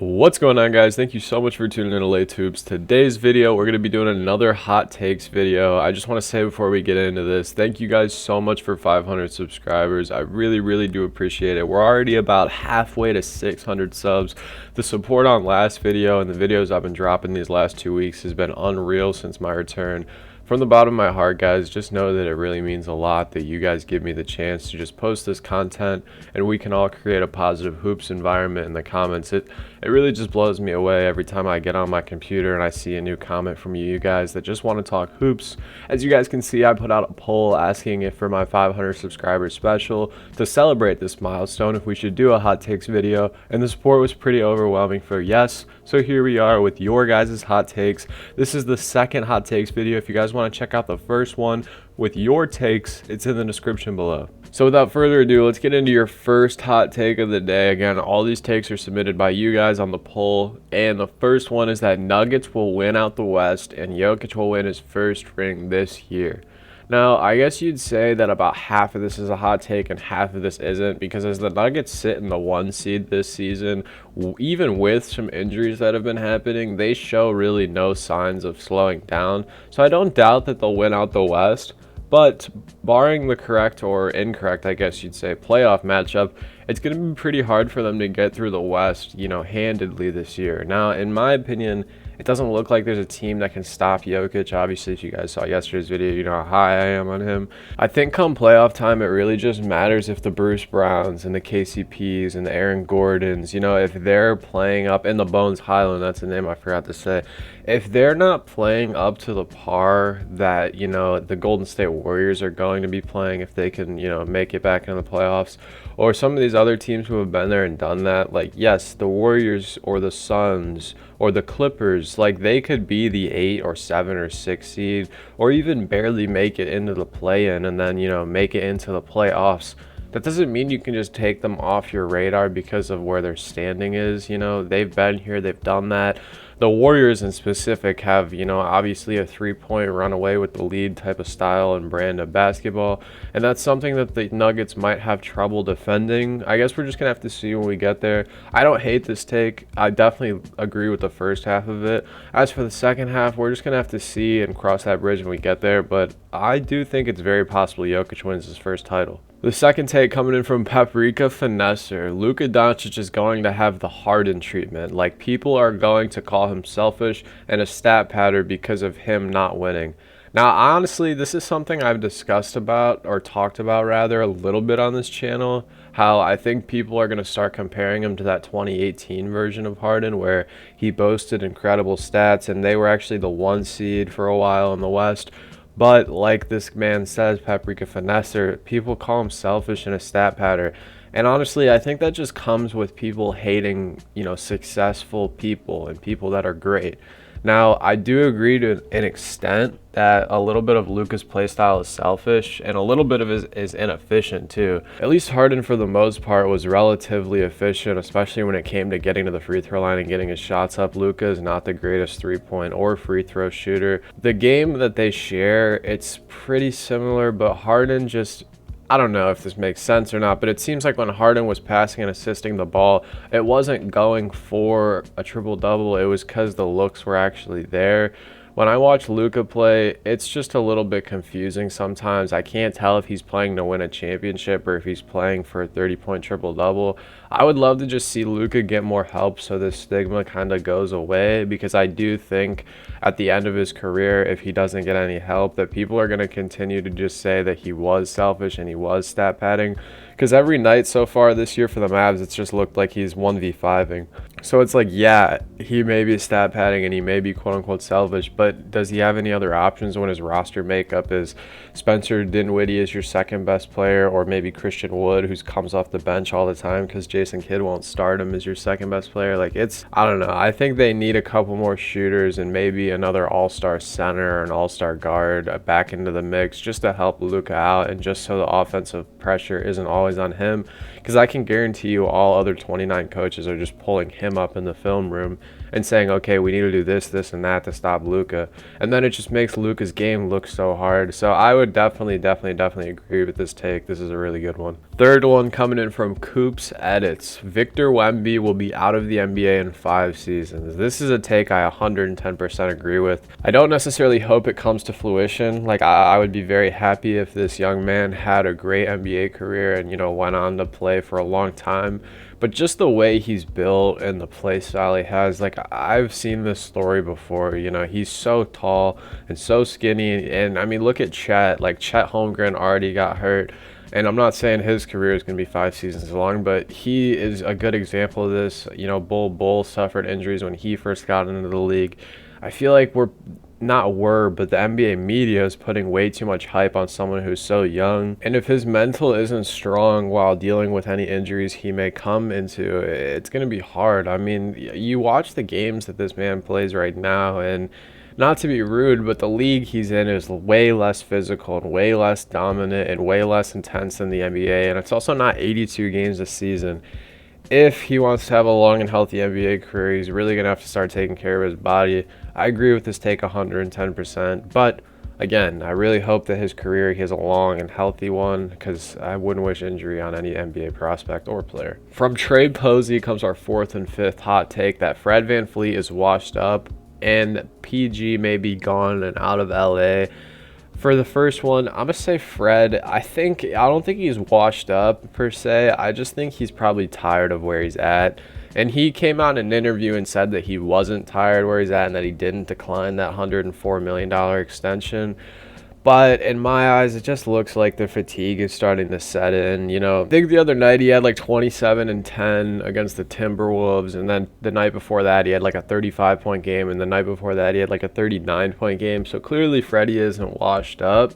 What's going on, guys? Thank you so much for tuning in to Late Tubes. Today's video, we're going to be doing another hot takes video. I just want to say before we get into this, thank you guys so much for 500 subscribers. I really do appreciate it. We're already about halfway to 600 subs. The support on last video and the videos I've been dropping these last 2 weeks has been unreal since my return. From the bottom of my heart, guys, just know that it really means a lot that you guys give me the chance to just post this content and we can all create a positive hoops environment in the comments. It really just blows me away every time I get on my computer and I see a new comment from you guys that just want to talk hoops. As you guys can see, I put out a poll asking if for my 500 subscribers special to celebrate this milestone if we should do a hot takes video, and the support was pretty overwhelming for yes. So here we are with your guys' hot takes. This is the second hot takes video. If you guys want to check out the first one with your takes, it's in the description below. So without further ado, let's get into your first hot take of the day. Again, all these takes are submitted by you guys on the poll, and the first one is that Nuggets will win out the West and Jokic will win his first ring this year. Now, I guess you'd say that about half of this is a hot take and half of this isn't, because as the Nuggets sit in the 1 seed this season, even with some injuries that have been happening, they show really no signs of slowing down. So I don't doubt that they'll win out the West, but barring the correct or incorrect, I guess you'd say, playoff matchup, it's going to be pretty hard for them to get through the West, handedly this year. Now, in my opinion, it doesn't look like there's a team that can stop Jokic. Obviously, if you guys saw yesterday's video, you know how high I am on him. I think come playoff time, it really just matters if the Bruce Browns and the KCPs and the Aaron Gordons, if they're playing up in the Bones Highland, that's the name I forgot to say. If they're not playing up to the par that, the Golden State Warriors are going to be playing, if they can, make it back in the playoffs, or some of these other teams who have been there and done that, like, yes, the Warriors or the Suns or the Clippers, like, they could be the 8 or 7 or 6 seed, or even barely make it into the play-in and then, make it into the playoffs. That doesn't mean you can just take them off your radar because of where their standing is. They've been here, they've done that. The Warriors in specific have, obviously a 3-point run away with the lead type of style and brand of basketball. And that's something that the Nuggets might have trouble defending. I guess we're just going to have to see when we get there. I don't hate this take. I definitely agree with the first half of it. As for the second half, we're just going to have to see and cross that bridge when we get there. But I do think it's very possible Jokic wins his first title. The second take coming in from Paprika Finesser. Luka Dončić is going to have the Harden treatment. Like, people are going to call him selfish and a stat patter because of him not winning. Now, honestly, this is something I've discussed about, or talked about rather, a little bit on this channel. How I think people are going to start comparing him to that 2018 version of Harden where he boasted incredible stats and they were actually the 1 seed for a while in the West. But like this man says, Paprika Finesser, people call him selfish and a stat patter. And honestly, I think that just comes with people hating, successful people and people that are great. Now, I do agree to an extent that a little bit of Luka's playstyle is selfish and a little bit of it is inefficient too. At least Harden, for the most part, was relatively efficient, especially when it came to getting to the free throw line and getting his shots up. Luka is not the greatest 3-point or free throw shooter. The game that they share, it's pretty similar, but Harden just, I don't know if this makes sense or not, but it seems like when Harden was passing and assisting the ball, it wasn't going for a triple-double. It was because the looks were actually there. When I watch Luka play, it's just a little bit confusing sometimes. I can't tell if he's playing to win a championship or if he's playing for a 30-point triple-double. I would love to just see Luka get more help so this stigma kind of goes away, because I do think at the end of his career, if he doesn't get any help, that people are going to continue to just say that he was selfish and he was stat padding. Because every night so far this year for the Mavs, it's just looked like he's 1v5ing. So it's like, yeah, he may be stat padding and he may be quote-unquote selfish, but does he have any other options when his roster makeup is Spencer Dinwiddie is your second best player, or maybe Christian Wood, who comes off the bench all the time because Jason Kidd won't start him, as your second best player? Like, I don't know. I think they need a couple more shooters and maybe another all-star center or an all-star guard back into the mix just to help Luka out and just so the offensive pressure isn't always on him, because I can guarantee you all other 29 coaches are just pulling him up in the film room and saying, okay, we need to do this, this, and that to stop Luka. And then it just makes Luka's game look so hard. So I would definitely agree with this take. This is a really good one. Third one coming in from Coops Edits. Victor Wemby will be out of the NBA in 5 seasons. This is a take I 110% agree with. I don't necessarily hope it comes to fruition. Like, I would be very happy if this young man had a great NBA career and, you know, went on to play for a long time. But just the way he's built and the play style he has, like, I've seen this story before. You know, he's so tall and so skinny. And, I mean, look at Chet. Like, Chet Holmgren already got hurt. And I'm not saying his career is going to be 5 seasons long, but he is a good example of this. You know, Bull suffered injuries when he first got into the league. I feel like but the NBA media is putting way too much hype on someone who's so young. And if his mental isn't strong while dealing with any injuries he may come into, it's going to be hard. I mean, you watch the games that this man plays right now, and not to be rude, but the league he's in is way less physical and way less dominant and way less intense than the NBA. And it's also not 82 games a season. If he wants to have a long and healthy NBA career, he's really going to have to start taking care of his body. I agree with this take 110%. But again, I really hope that his career, he has a long and healthy one, because I wouldn't wish injury on any NBA prospect or player. From Trade Posey comes our 4th and 5th hot take that Fred VanVleet is washed up and PG may be gone and out of LA. For the first one, I'm gonna say Fred. I don't think he's washed up per se. I just think he's probably tired of where he's at. And he came out in an interview and said that he wasn't tired where he's at and that he didn't decline that $104 million extension. But in my eyes, it just looks like the fatigue is starting to set in. You know, I think the other night he had like 27 and 10 against the Timberwolves. And then the night before that, he had like a 35-point game. And the night before that, he had like a 39-point game. So clearly Freddy isn't washed up.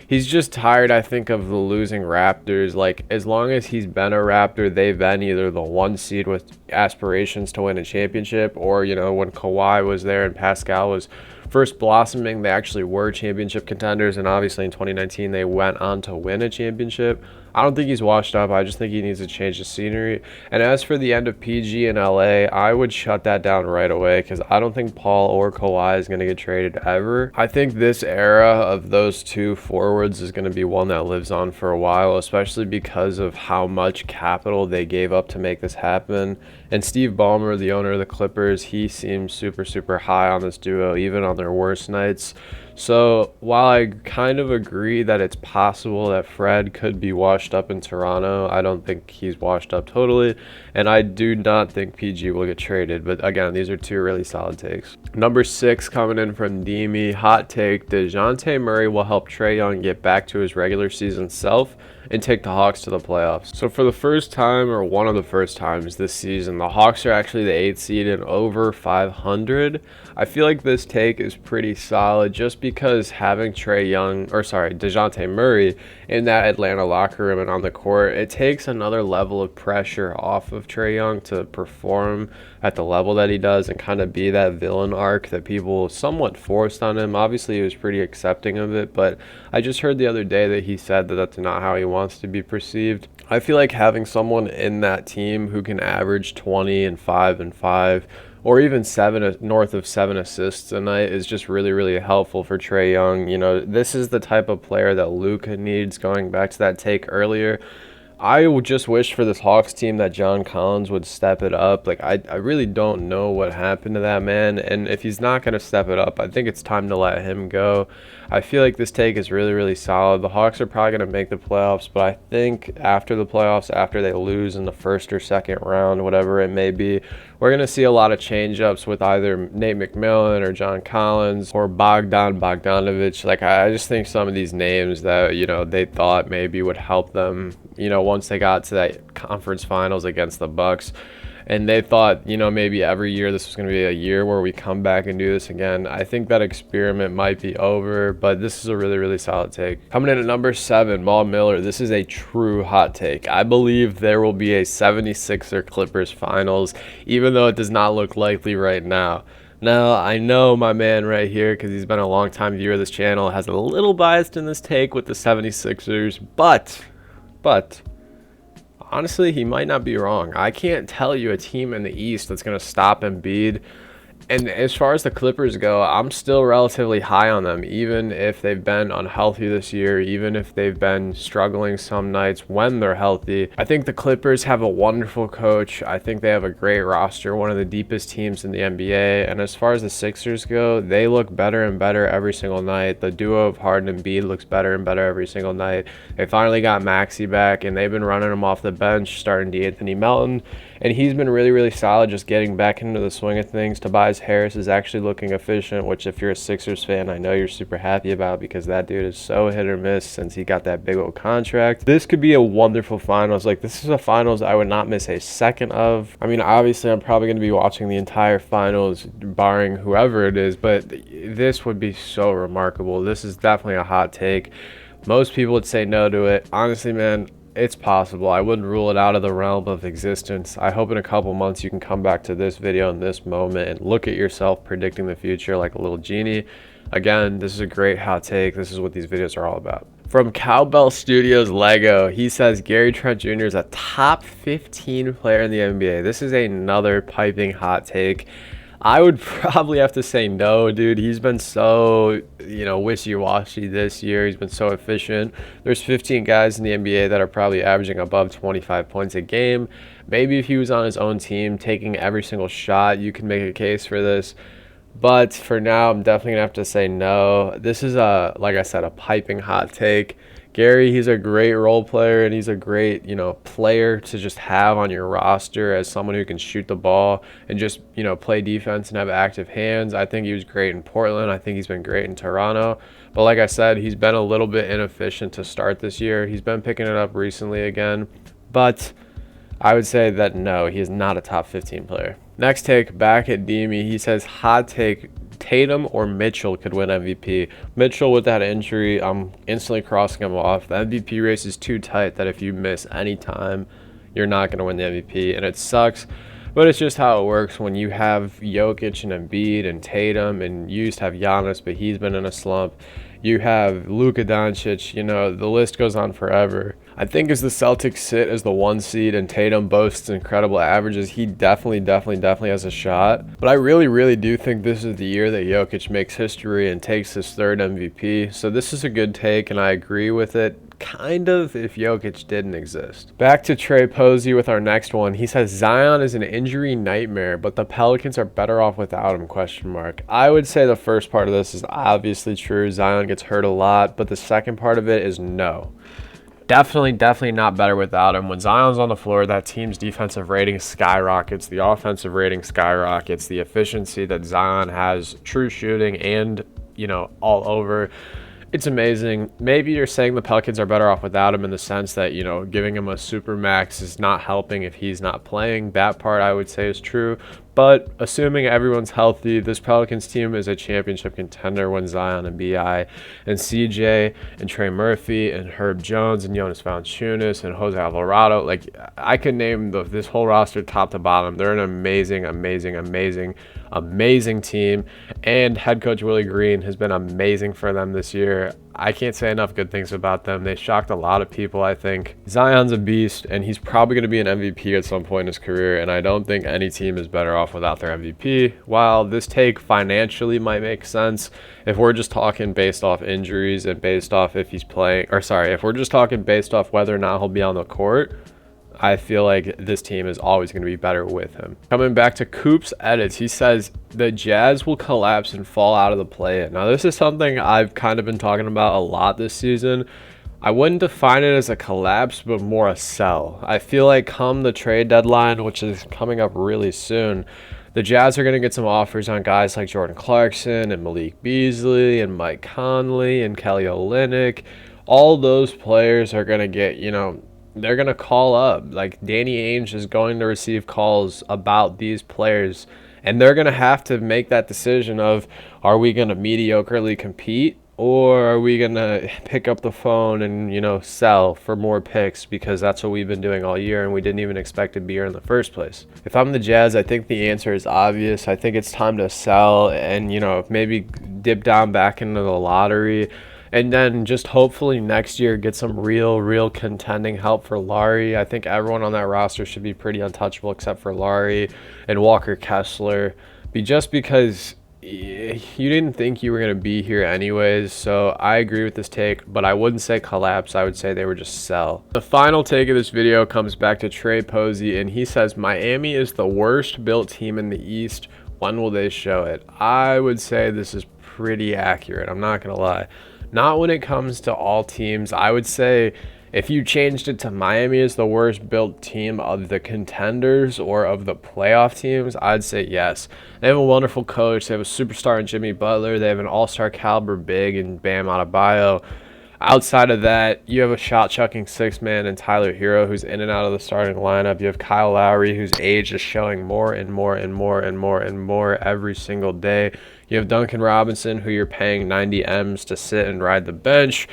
He's just tired, I think, of the losing Raptors. Like, as long as he's been a Raptor, they've been either the 1 seed with aspirations to win a championship, or, you know, when Kawhi was there and Pascal was first blossoming, they actually were championship contenders. And obviously in 2019, they went on to win a championship. I don't think he's washed up. I just think he needs to change the scenery. And as for the end of PG in LA, I would shut that down right away, because I don't think Paul or Kawhi is going to get traded ever. I think this era of those two forwards is going to be one that lives on for a while, especially because of how much capital they gave up to make this happen. And Steve Ballmer, the owner of the Clippers, he seems super high on this duo, even on their worst nights. So while I kind of agree that it's possible that Fred could be washed up in Toronto, I don't think he's washed up totally. And I do not think PG will get traded. But again, these are 2 really solid takes. Number 6 coming in from Demi. Hot take: DeJounte Murray will help Trae Young get back to his regular season self and take the Hawks to the playoffs. So for the first time, or one of the first times this season, the Hawks are actually the 8th seed and over 500. I feel like this take is pretty solid, just because having DeJounte Murray in that Atlanta locker room and on the court, it takes another level of pressure off of Trae Young to perform at the level that he does and kind of be that villain arc that people somewhat forced on him. Obviously, he was pretty accepting of it, but I just heard the other day that he said that that's not how he wants to be perceived. I feel like having someone in that team who can average 20 and 5 and 5, or even north of 7 assists a night, is just really helpful for Trae Young. You know, this is the type of player that Luka needs, going back to that take earlier. I would just wish for this Hawks team that John Collins would step it up. Like, I really don't know what happened to that man. And if he's not going to step it up, I think it's time to let him go. I feel like this take is really solid. The Hawks are probably going to make the playoffs, but I think after the playoffs, after they lose in the first or second round, whatever it may be, we're going to see a lot of change-ups with either Nate McMillan or John Collins or Bogdanovich. Like, I just think some of these names that, you know, they thought maybe would help them, you know, once they got to that conference finals against the Bucks. And they thought, you know, maybe every year this was going to be a year where we come back and do this again. I think that experiment might be over, but this is a really solid take. Coming in at number 7, Maul Miller. This is a true hot take. I believe there will be a 76er Clippers finals, even though it does not look likely right now. Now, I know my man right here, because he's been a long-time viewer of this channel, has a little biased in this take with the 76ers, but honestly, he might not be wrong. I can't tell you a team in the East that's going to stop Embiid. And as far as the Clippers go, I'm still relatively high on them, even if they've been unhealthy this year, even if they've been struggling some nights when they're healthy. I think the Clippers have a wonderful coach. I think they have a great roster, one of the deepest teams in the NBA. And as far as the Sixers go, they look better and better every single night. The duo of Harden and Embiid looks better and better every single night. They finally got Maxey back, and they've been running him off the bench, starting D'Anthony Melton. And he's been really, really solid just getting back into the swing of things. Tobias Harris is actually looking efficient, which if you're a Sixers fan, I know you're super happy about because that dude is so hit or miss since he got that big old contract. This could be a wonderful finals. Like, this is a finals I would not miss a second of. I mean, obviously, I'm probably going to be watching the entire finals, barring whoever it is, but this would be so remarkable. This is definitely a hot take. Most people would say no to it. Honestly, man, it's possible. I wouldn't rule it out of the realm of existence. I hope in a couple months you can come back to this video in this moment and look at yourself predicting the future like a little genie. Again, this is a great hot take. This is what these videos are all about. From Cowbell Studios Lego, he says Gary Trent Jr. is a top 15 player in the NBA. This is another piping hot take. I would probably have to say no, dude. He's been so, wishy-washy this year. He's been so efficient. There's 15 guys in the NBA that are probably averaging above 25 points a game. Maybe if he was on his own team, taking every single shot, you can make a case for this. But for now, I'm definitely going to have to say no. This is, like I said, a piping hot take. Gary, he's a great role player, and he's a great, player to just have on your roster as someone who can shoot the ball and just, play defense and have active hands. I think he was great in Portland. I think he's been great in Toronto. But like I said, he's been a little bit inefficient to start this year. He's been picking it up recently again. But I would say that no, he is not a top 15 player. Next take, back at Demi. He says, hot take, Tatum or Mitchell could win MVP. Mitchell with that injury, I'm instantly crossing him off. The MVP race is too tight that if you miss any time, you're not going to win the MVP. And it sucks, but it's just how it works when you have Jokic and Embiid and Tatum, and you used to have Giannis, but he's been in a slump. You have Luka, Dončić, the list goes on forever. I think as the Celtics sit as the 1 seed and Tatum boasts incredible averages, he definitely has a shot. But I really do think this is the year that Jokic makes history and takes his 3rd MVP. So this is a good take, and I agree with it. Kind of if Jokic didn't exist. Back to Trae Posey with our next one. He says Zion is an injury nightmare, but the Pelicans are better off without him, ? I would say the first part of this is obviously true. Zion gets hurt a lot, but the second part of it is no. Definitely not better without him. When Zion's on the floor, that team's defensive rating skyrockets, the offensive rating skyrockets, the efficiency that Zion has, true shooting and, all over. It's amazing. Maybe you're saying the Pelicans are better off without him in the sense that, giving him a super max is not helping if he's not playing. That part I would say is true. But assuming everyone's healthy, this Pelicans team is a championship contender when Zion and B.I. and CJ and Trey Murphy and Herb Jones and Jonas Valanciunas and Jose Alvarado. Like, I could name this whole roster top to bottom. They're an amazing team. And head coach Willie Green has been amazing for them this year. I can't say enough good things about them. They shocked a lot of people, I think. Zion's a beast, and he's probably going to be an MVP at some point in his career, and I don't think any team is better off without their MVP. While this take financially might make sense, if we're just talking based off injuries and based off if he's playing, if we're just talking based off whether or not he'll be on the court, I feel like this team is always going to be better with him. Coming back to Coop's edits, he says the Jazz will collapse and fall out of the play-in. Now, this is something I've kind of been talking about a lot this season. I wouldn't define it as a collapse, but more a sell. I feel like come the trade deadline, which is coming up really soon, the Jazz are going to get some offers on guys like Jordan Clarkson and Malik Beasley and Mike Conley and Kelly Olynyk. All those players are going to get, they're going to call up. Like, Danny Ainge is going to receive calls about these players, and they're going to have to make that decision of, are we going to mediocrely compete, or are we going to pick up the phone and, sell for more picks, because that's what we've been doing all year and we didn't even expect to be here in the first place. If I'm the Jazz, I think the answer is obvious. I think it's time to sell and, maybe dip down back into the lottery. And then just hopefully next year get some real contending help for Larry. I think everyone on that roster should be pretty untouchable except for Larry and Walker Kessler. Just because you didn't think you were going to be here anyways, so I agree with this take, but I wouldn't say collapse. I would say they were just sell. The final take of this video comes back to Trae Posey, and he says Miami is the worst built team in the East. When will they show it? I would say this is pretty accurate. I'm not going to lie. Not when it comes to all teams. I would say if you changed it to Miami is the worst built team of the contenders or of the playoff teams, I'd say yes. They have a wonderful coach. They have a superstar in Jimmy Butler. They have an all-star caliber big in Bam Adebayo. Outside of that, you have a shot-chucking six-man in Tyler Hero, who's in and out of the starting lineup. You have Kyle Lowry, whose age is showing more and more every single day. You have Duncan Robinson, who you're paying 90 M's to sit and ride the bench.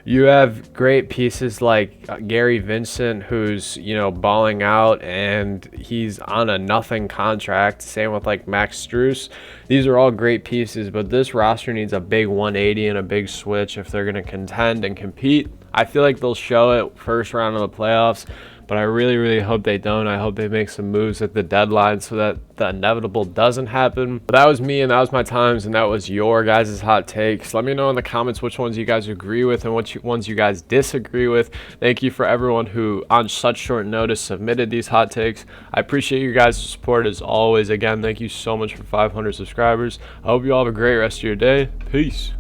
You have great pieces like Gary Vincent, who's, balling out, and he's on a nothing contract. Same with like Max Strus. These are all great pieces, but this roster needs a big 180 and a big switch if they're going to contend and compete. I feel like they'll show it first round of the playoffs, but I really hope they don't. I hope they make some moves at the deadline so that the inevitable doesn't happen. But that was me, and that was my times, and that was your guys' hot takes. Let me know in the comments which ones you guys agree with and which ones you guys disagree with. Thank you for everyone who on such short notice submitted these hot takes. I appreciate you guys' support as always. Again, thank you so much for 500 subscribers. I hope you all have a great rest of your day. Peace.